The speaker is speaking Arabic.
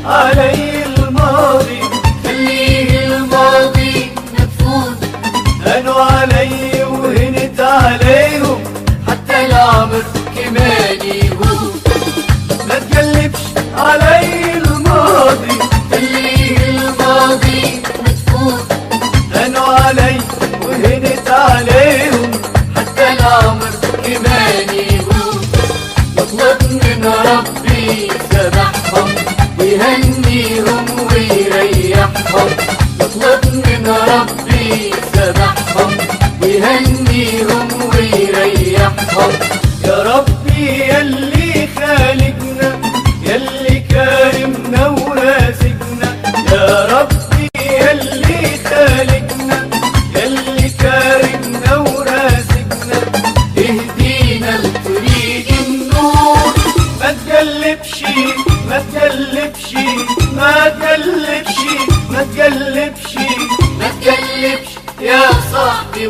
علي الماضي، خليه الماضي مدفون. هنوا علي وهنت عليهم حتى العمر كمان يهون. ما تقلبش علي الماضي، خليه الماضي مدفون. هنوا علي وهنت عليهم حتى العمر كمان يهون. واطلب من ربي سامحهم ويهنيهم ويريحهم. واطلب من ربي سامحهم ويهنيهم ويريحهم. يا ربي يلي خالقنا، يلي كارمنا ورازقنا. يا ربي يلي خالقنا، يلي كارمنا ورازقنا. اهدينا لطريق النور. ما تقلبش ما تقلبش ما تقلبش ما تقلبش ما تقلبش يا صاحبي